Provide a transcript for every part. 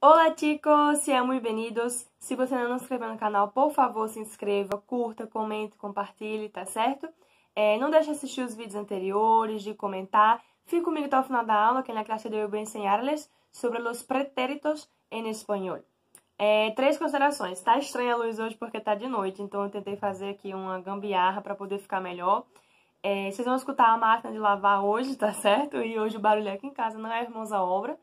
Olá, chicos! Sejam bem-vindos. Se você ainda não se inscreveu no canal, por favor, se inscreva, curta, comente, compartilhe, tá certo? Não deixe de assistir os vídeos anteriores, de comentar. Fique comigo até o final da aula, que na classe de hoje eu vou ensinar-lhes sobre os pretéritos em espanhol. 3 considerações. Tá estranha a luz hoje porque tá de noite, então eu tentei fazer aqui uma gambiarra para poder ficar melhor. Vocês vão escutar a máquina de lavar hoje, tá certo? E hoje o barulho aqui em casa não é irmãos à obra.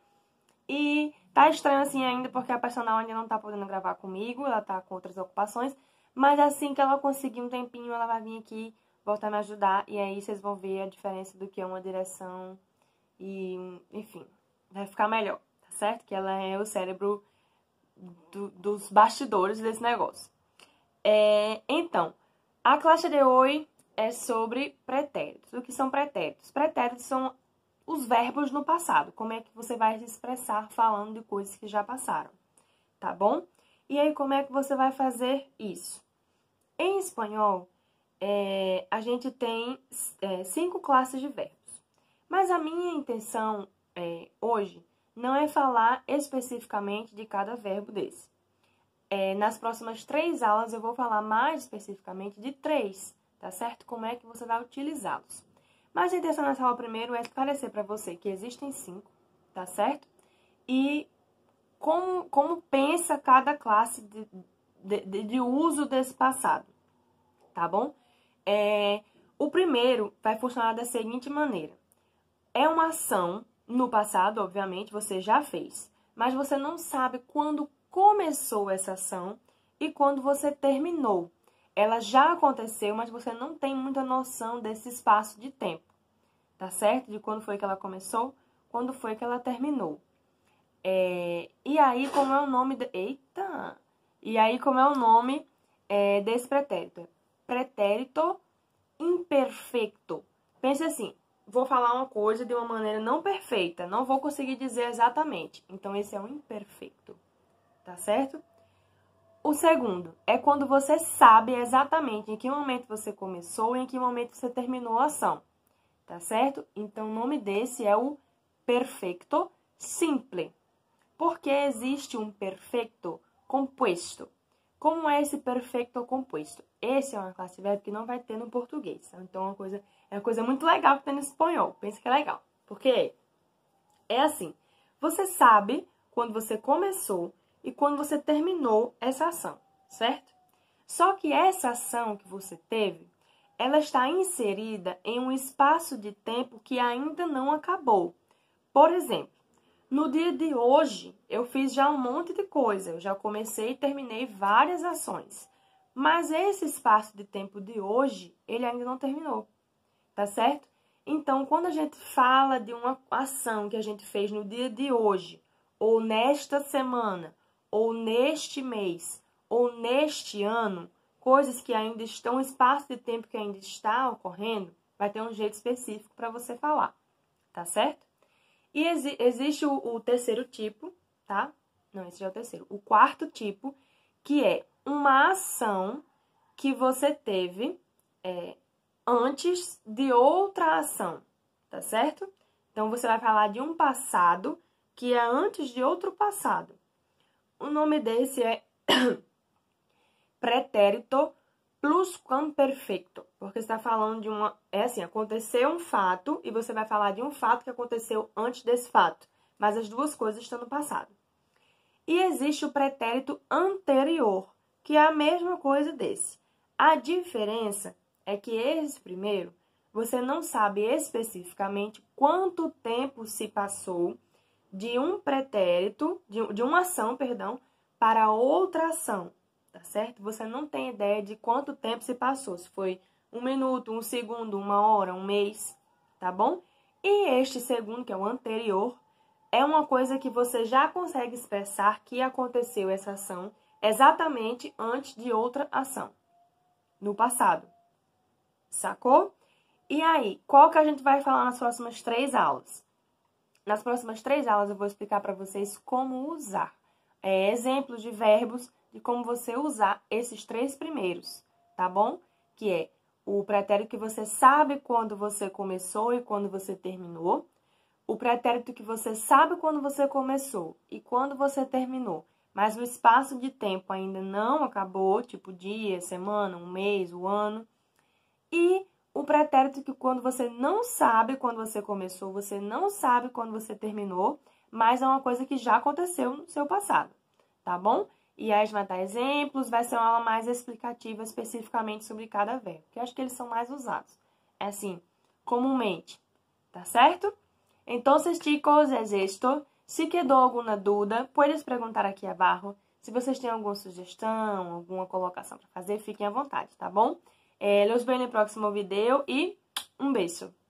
E tá estranho assim ainda porque a personal ainda não tá podendo gravar comigo, ela tá com outras ocupações. Mas assim que ela conseguir um tempinho, ela vai vir aqui voltar a me ajudar. E aí vocês vão ver a diferença do que é uma direção e, enfim, vai ficar melhor, tá certo? Que ela é o cérebro dos bastidores desse negócio. Então, a classe de hoje é sobre pretéritos. O que são pretéritos? Pretéritos são os verbos no passado. Como é que você vai se expressar falando de coisas que já passaram, tá bom? E aí, como é que você vai fazer isso? Em espanhol, a gente tem 5 classes de verbos. Mas a minha intenção hoje não é falar especificamente de cada verbo desse. Nas próximas 3 aulas eu vou falar mais especificamente de 3, tá certo? Como é que você vai utilizá-los. Mas a intenção nessa aula primeiro é esclarecer para você que existem 5, tá certo? E como pensa cada classe de uso desse passado, tá bom? O primeiro vai funcionar da seguinte maneira. É uma ação no passado, obviamente, você já fez, mas você não sabe quando começou essa ação e quando você terminou. Ela já aconteceu, mas você não tem muita noção desse espaço de tempo, tá certo? De quando foi que ela começou, quando foi que ela terminou. E aí, como é o nome... Eita! E aí, como é o nome desse pretérito? Pretérito imperfeito. Pense assim, vou falar uma coisa de uma maneira não perfeita, não vou conseguir dizer exatamente. Então, esse é um imperfeito, tá certo? O segundo é quando você sabe exatamente em que momento você começou e em que momento você terminou a ação, tá certo? Então, o nome desse é o perfeito simple. Porque existe um perfeito composto. Como é esse perfeito composto? Esse é uma classe de verbo que não vai ter no português. Então, é uma coisa muito legal que tem no espanhol. Pensa que é legal. Porque é assim, você sabe quando você começou e quando você terminou essa ação, certo? Só que essa ação que você teve, ela está inserida em um espaço de tempo que ainda não acabou. Por exemplo, no dia de hoje, eu fiz já um monte de coisa. Eu já comecei e terminei várias ações. Mas esse espaço de tempo de hoje, ele ainda não terminou, tá certo? Então, quando a gente fala de uma ação que a gente fez no dia de hoje, ou nesta semana, ou neste mês, ou neste ano, coisas que ainda estão, um espaço de tempo que ainda está ocorrendo, vai ter um jeito específico para você falar, tá certo? E existe o terceiro tipo, tá? Não, esse já é o terceiro. O quarto tipo, que é uma ação que você teve antes de outra ação, tá certo? Então, você vai falar de um passado que é antes de outro passado. O nome desse é pretérito plusquamperfecto, porque você está falando de uma... aconteceu um fato e você vai falar de um fato que aconteceu antes desse fato, mas as duas coisas estão no passado. E existe o pretérito anterior, que é a mesma coisa desse. A diferença é que esse primeiro, você não sabe especificamente quanto tempo se passou de um pretérito, de uma ação, perdão, para outra ação, tá certo? Você não tem ideia de quanto tempo se passou, se foi 1 minuto, 1 segundo, 1 hora, 1 mês, tá bom? E este segundo, que é o anterior, é uma coisa que você já consegue expressar que aconteceu essa ação exatamente antes de outra ação, no passado. Sacou? E aí, qual que a gente vai falar nas próximas 3 aulas? Nas próximas 3 aulas eu vou explicar para vocês como usar exemplos de verbos de como você usar esses 3 primeiros, tá bom? Que é o pretérito que você sabe quando você começou e quando você terminou. o pretérito que você sabe quando você começou e quando você terminou, mas o espaço de tempo ainda não acabou, tipo dia, semana, um mês, o ano. E o pretérito que quando você não sabe quando você começou, você não sabe quando você terminou, mas é uma coisa que já aconteceu no seu passado, tá bom? E aí a gente vai dar exemplos, vai ser uma aula mais explicativa especificamente sobre cada verbo, que eu acho que eles são mais usados. É assim, comumente, tá certo? Entonces, chicos, es esto. Se quedou alguma dúvida, puedes perguntar aqui abaixo. Se vocês têm alguma sugestão, alguma colocação para fazer, fiquem à vontade, tá bom? Los veo no próximo vídeo e um beijo!